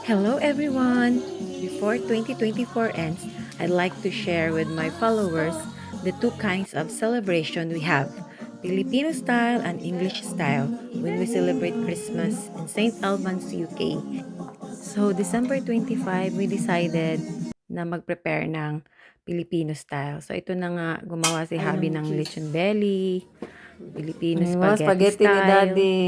Hello everyone! Before 2024 ends, I'd like to share with my followers the two kinds of celebration we have, Filipino style and English style, when we celebrate Christmas in St. Albans, UK. So, December 25, we decided na mag-prepare ng Filipino style. So, ito na nga, gumawa si Habi ng lechon belly, Filipino spaghetti Spaghetti ni style. Daddy.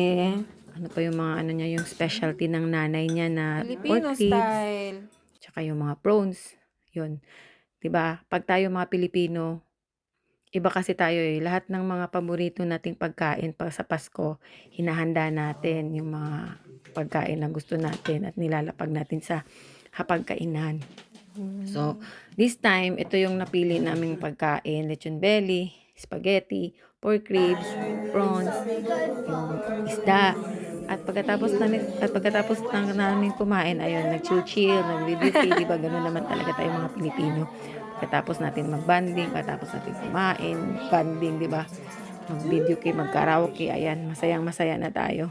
Ano pa yung mga ano niya, yung specialty ng nanay niya na Filipino pork ribs, style. tsaka yung mga prawns. Yun. 'Di ba? Pag tayo mga Pilipino, iba kasi tayo eh. Lahat ng mga paborito nating pagkain pag sa Pasko, hinahanda natin yung mga pagkain na gusto natin at nilalapag natin sa hapagkainan. So, this time, ito yung napili naming pagkain, lechon belly, spaghetti, pork ribs, prawns, yung isda. At pagkatapos namin kumain, ayun, nag-chill-chill, nag-video, di ba? Ganun naman talaga tayo mga Pilipino. Pagkatapos natin mag-banding, pagkatapos natin kumain, banding, di ba? Mag-video kay, mag-karaoke, ayan, masayang-masaya na tayo.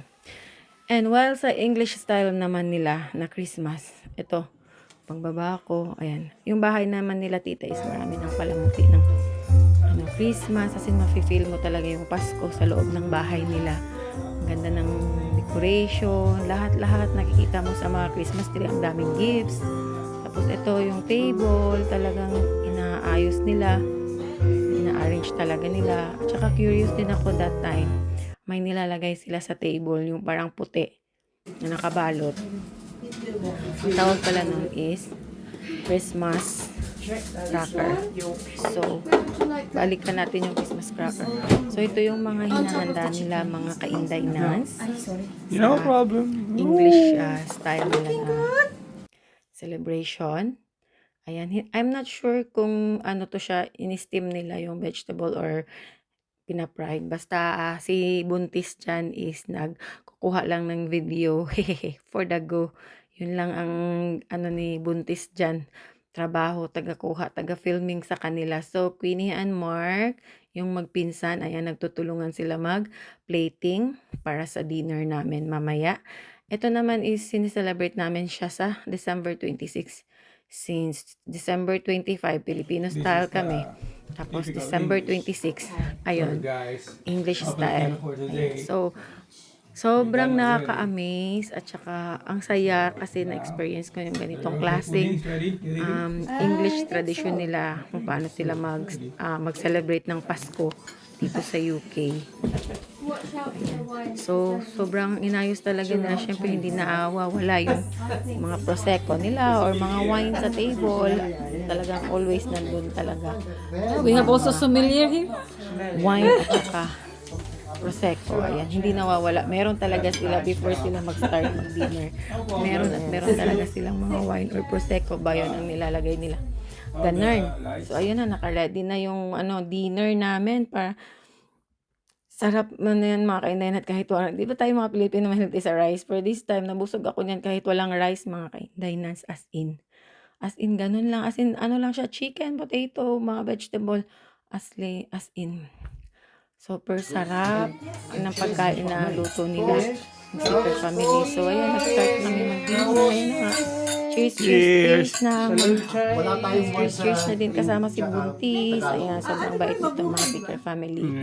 And while sa English style naman nila na Christmas, ito, pangbaba ko, ayan. Yung bahay naman nila tita is marami ng palamuti ng Christmas, as in mafe-feel mo talaga yung Pasko sa loob ng bahay nila. Ang ganda ng decoration, lahat-lahat nakikita mo sa mga Christmas tree, ang daming gifts. Tapos ito yung table, talagang inaayos nila, ina-arrange talaga nila. At saka curious din ako that time, may nilalagay sila sa table, yung parang puti na nakabalot. Ang tawag pala nun is Christmas cracker. So, balikan natin yung Christmas cracker. So, ito yung mga hinahanda nila, mga kainday-nans. No problem. English style nila na celebration. Ayan, I'm not sure kung ano to siya, in-steam nila yung vegetable or pinapride. Basta si Buntis dyan is nagkukuha lang ng video for the go. Yun lang ang ano ni Buntis dyan. Trabaho, taga-kuha, taga-filming sa kanila. So, Queenie and Mark, yung magpinsan, ayan, nagtutulungan sila mag-plating para sa dinner namin mamaya. Ito naman is sinicelebrate namin siya sa December 26. Since December 25, Filipino style kami. Tapos December 26, ayun, English style. Ayan. So, sobrang nakaka-amaze at saka ang saya kasi na-experience ko yung ganitong klaseng English tradition nila kung paano sila mag-celebrate ng Pasko dito sa UK. Ayan. So, sobrang inayos talaga nila. Siyempre, hindi wala yung mga prosecco nila or mga wine sa table. Talagang always nandun talaga. We have also sommelier here. Wine at saka prosecco. Ayan, hindi nawawala. Meron talaga sila before sila mag-start mag-dinner. Meron talaga silang mga wine or prosecco ba yun ang nilalagay nila. Ganun. So, ayun na, naka-ready na yung dinner namin para sarap man yan mga kaindayan at kahit walang, di ba tayo mga Pilipino mahilig sa rice? For this time, nabusog ako niyan kahit walang rice mga kaindayan, as in. As in, ganun lang. As in, ano lang siya, chicken, potato, mga vegetable. As in. Super sarap ng pagkain na luto nila ng Super Family. So, ayan, nag-start kami mag-dinner. Ayun na nga. Cheers na. Cheers na din kasama si Buntis. Ayan, sobrang bait nitong mga Super Family. Ayan.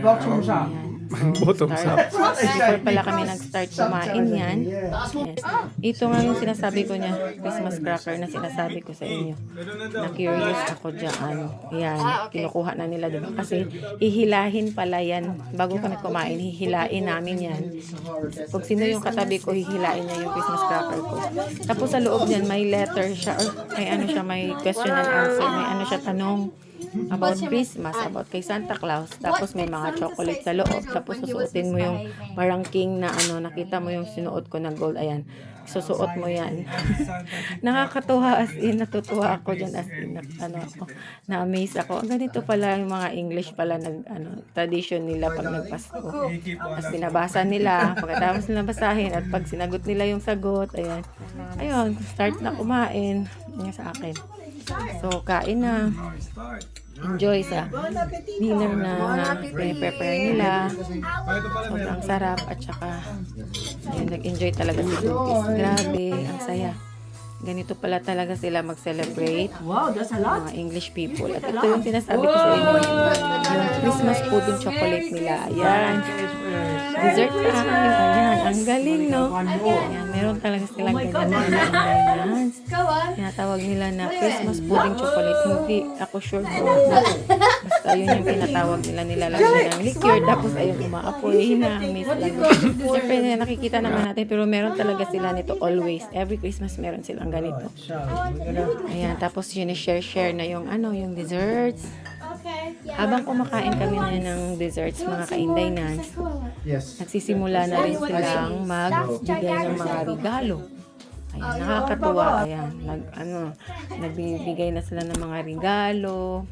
Bottoms up. Before pala kami nag-start kumain yan. Yes. Ito nga yung sinasabi ko niya, Christmas cracker na sinasabi ko sa inyo. Na-curious ako dyan. Ayan, kinukuha na nila, diba? Kasi hihilahin pala yan. Bago kami kumain, hihilain namin yan. Pag sino yung katabi ko, hihilain niya yung Christmas cracker ko. Tapos sa loob niyan, may letter siya, or may question and answer, may siya tanong about Christmas, about kay Santa Claus. Tapos may mga chocolate sa loob. Tapos susuotin mo yung parang king na nakita mo yung sinuot ko na gold. Ayan, susuot mo yan. Nakakatuwa, as in, natutuwa ako dyan, as in, na-amaze ako. Ang ganito pala yung mga English pala, tradition nila pag nagpasko. As binabasa nila, pagkatapos nila basahin, at pag sinagot nila yung sagot, ayan, start na kumain. Yan sa akin. So, kain na. Enjoy sa dinner na prepare nila. Sobrang sarap at saka ayun, nag-enjoy talaga si Buntis. Grabe, ang saya. Ganito pala talaga sila mag-celebrate. Wow, that's a lot. Mga English people. At ito yung sinasabi ko sa inyo. Yung Christmas pudding chocolate nila. Ayan. Dessert time. Ayan. Ang galing, no? Ayan. Meron talaga silang ganyan. Ayan. Tinatawag nila na Christmas pudding chocolate. Hindi ako sure kung basta yun yung tinatawag nila. Nilalagyan ng liquor. Tapos ayun, umaapoy na. Miss lang. Siyempre, nakikita naman natin. Pero meron talaga sila nito always. Every Christmas meron silang ganito. Ayan. Tapos yun, share na yung yung desserts. Habang kumakain kami na ng desserts, mga kainday nans, nagsisimula na rin silang magbigay ng mga regalo. Ayan, nakakatuwa. Ayan, nagbibigay na sila ng mga regalo,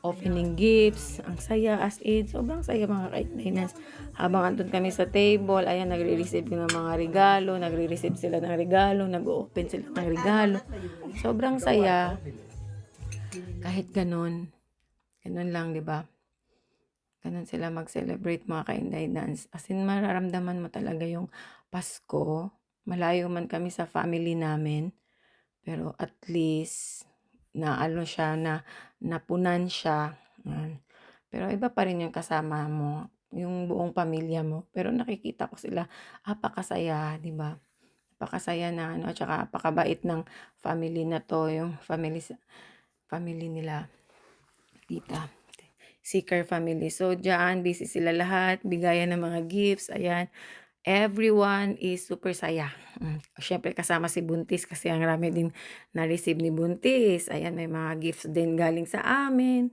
opening gifts. Ang saya, as in, sobrang saya mga kainday nans. Habang andun kami sa table, ayan, nagre-receive ng mga regalo, nagre-receive sila ng regalo, nag-open sila ng regalo. Sobrang saya. Kahit ganun lang, di ba? Ganun sila mag-celebrate mga kainday dance. As in, mararamdaman mo talaga yung Pasko. Malayo man kami sa family namin. Pero at least, napunan siya. Pero iba pa rin yung kasama mo. Yung buong pamilya mo. Pero nakikita ko sila, apakasaya, di ba? Apakasaya na, at saka apakabait ng family na to. Yung family nila. Tita. Seeker family. So, dyan, busy sila lahat. Bigayan ng mga gifts. Ayan. Everyone is super saya. Siyempre, kasama si Buntis kasi ang rami din na-receive ni Buntis. Ayan, may mga gifts din galing sa amin.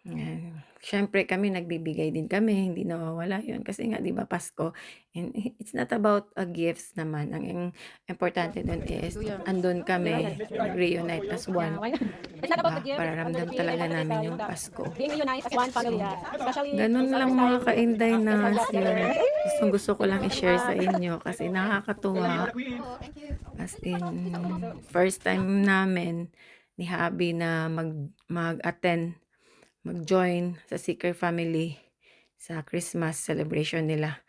Ayan. Siyempre, kami nagbibigay din kami. Hindi nawawala yun. Kasi nga, di ba, Pasko. And it's not about gifts naman. Ang importante dun is, andun kami, reunite as one. Para ramdam talaga namin yung Pasko. Ganun lang mga kainday na gusto ko lang i-share sa inyo kasi nakakatuwa. As in, first time namin ni Habi na mag-attend, mag-join sa Seeker family sa Christmas celebration nila.